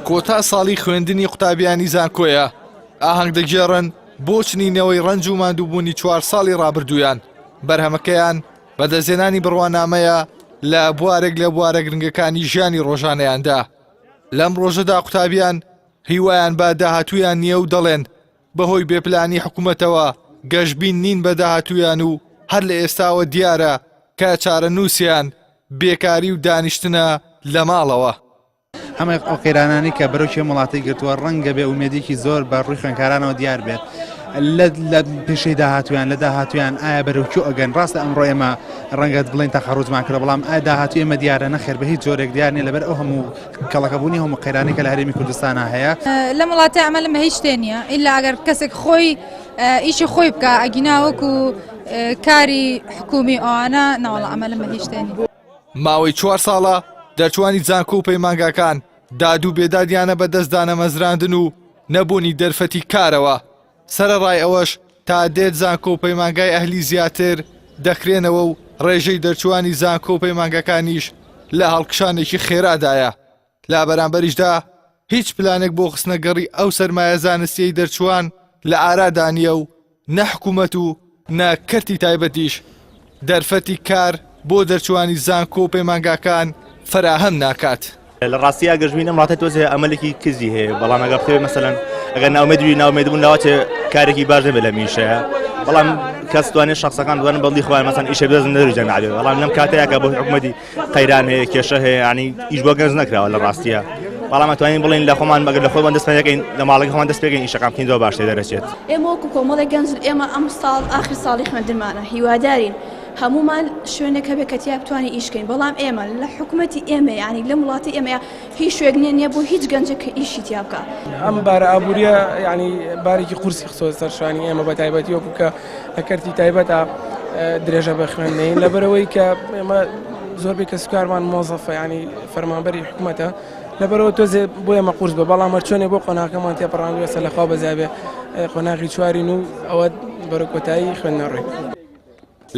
کۆتا ساڵی خوێندنی قوتابیانی زانکۆیە ئاهەنگ دەگێڕن بۆ چنینەوەی ڕەنج و ماندووبوونی 4 ساڵی ڕابردوویان. بەرهەمەکەیان بەدەستهێنانی بڕوانامەیە لە بوارێک لە بوارە گرنگەکانی ژیانی ڕۆژانەیاندا. لەم ڕۆژەدا قوتابیان هیوایان بە داهاتوویان نییە و دەڵێن بەهۆی بێپلانی حکوومەتەوە گەشتبین نین بە داهاتوویان و هەر لە ئێستاوە دیارە کە چارە نووسیان بێکاری و دانیشتنە لە ماڵەوە. هەمە ئەو قەیرانانی کە بەرەو وڵاتی گرتووە ڕەنگە بێ ومێدێکی زۆر بە ڕووی خوێندکارانەوە دیار بێت لە پێشەی داهاتویان لە داهاتویان ئایا بەرەوکو ئەگەن ڕاستە ئەمڕۆ ئێمە ڕەنگەت بڵین تا خەڕوزمان کرد بەڵام ئایا داهاتوی ئێمە دیارە نەخێر بە هیچ جۆرێک دیار نیە لەبەر ئەو هەموو کەڵەکەبوونی هەموو قەیرانی کە لە هەرێمی کوردستانە هەیە. لە وڵاتی ئەمە لەمە هیچ شتێ نییە ئیلا ئەگەر کەسێک خۆی ئیشی خۆی بکە ئەگینا وەکو کاری حکومی ئەوانە ناوەڵە ئەمە لەمە هیچ شتێ نیە. ماوەی 4 ساڵە دەرچوانی زانکۆ و پەیمانگاکان دادوو بێدادیانە بەدەستدانە مەزراندن و نەبوونی دەرفەتی کارەوە. سەرەڕای ئەوەش تا دێت زانکۆ و پەیمانگای ئەهلی زیاتر دەکرێنەوە و ڕێژەی دەرچوانی زانکۆ و پەیمانگەکانیش لە هەڵکشانێکی خێرادایە. لا بەرامبەریشدا هیچ پلانێک بۆ خستنەگەڕی ئەو سەرمایە زانستیەی دەرچوان لە ئارادانیە و نەحکوومەت و نەکەرتی تایبەتیش دەرفەتی کار بۆ دەرچوانی زانکۆ و پەیمانگاکان فراهەم ناکات. لە ڕاستیە گەژبینە وڵاتە تۆزێ ئەمەلێکی کزی هەیە بەڵام ئەگەر بخوێ مەسەلەن ئەگەر ناومێدوی ناومێدبوون ناواتێ کارێکی باش نەبێت لە میشەیە بەڵام کەس توانێت شخصەکان دوانن بەڵی خوان مەسەن ئیشە بێزن نەروجە نابێت بەڵام لەم کاتەیە کە بۆ حکوومەتی قەیران هەیە کێشە هەیە ینی ئیش بۆ گەنج نەکراوە لە ڕاستیە بەڵام ئەتوانین بڵین لە خۆمان بەگەر لە خۆمان دەست پێکەین لە ماڵەکە خۆمان دەست پێکەین ئیشەکان بکەین زۆر باشتر دەرەچێت. ئێمە وەکو کۆمەڵێک گەنج ئێمە ئەم ساڵ ئاخر ساڵی خوێندنمانە هیوادارین هەمومان شوێنێکە بێت کە تیا بتوانین ئیشکەین بەڵام ئێمە لە حکوومەتی ئێمە ینی لە وڵاتی ئێمە هیچ شوێک نییە بۆ هیچ گەنجێک کە ئیشی تیا بکە. ئەم بارە ئابوووریە ینی بارێکی قورسی خسۆ سەرشانی ئێمە بە تایبەتی وەکو کە لەکەرتی تایبەتە درێژە بە خوێندنەین لەبەرەوەی کە ئێمە زۆربەی کە سوکارمان مۆزەفە ینی فەرمانبەری حکوومەتە لەبەرەوە تۆزێ بۆ ئێمە قورس بە بەڵام هەرچۆنێ بۆ قۆناکەمان تێپەڕاندوێسە لەخوا بەزابێ قۆناغی چوارین و ئەوە بەرە کۆتایی خوێندنەڕێ.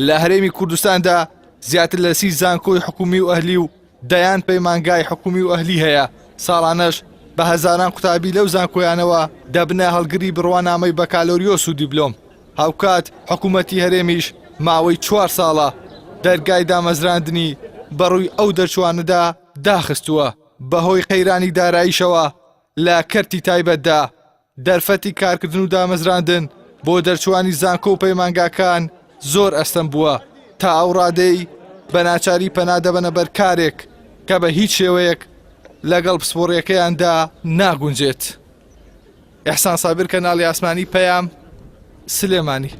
لە هەرێمی کوردستاندا زیاتر لە 30 زانکۆی حکومی و ئەهلی و دەیان پەیمانگای حکومی و ئەهلی هەیە. ساڵانەش بە هەزاران قوتابی لەو زانکۆیانەوە دەبنە هەڵگری بڕوانامەی بەکالۆریۆس و دیبلۆم. هاوکات حکوومەتی هەرێمیش ماوەی 4 ساڵە دەرگای دامەزراندنی بەڕووی ئەو دەرچوانەدا داخستووە بەهۆی قەیرانی داراییشەوە لە کەرتی تایبەتدا. دەرفەتی کارکردن و دامەزراندن بۆ دەرچوانی زانکۆ و پەیمانگاکان زۆر ئەستەم بووە تا ئەو ڕادەی بە ناچاری پەنادەبەنە بەر کارێک کە بە هیچ شێوەیەک لەگەڵ پسپۆڕیەکەیاندا ناگونجێت. ئەحسان سابر کەناڵی ئاسمانی پەیام سلێمانی.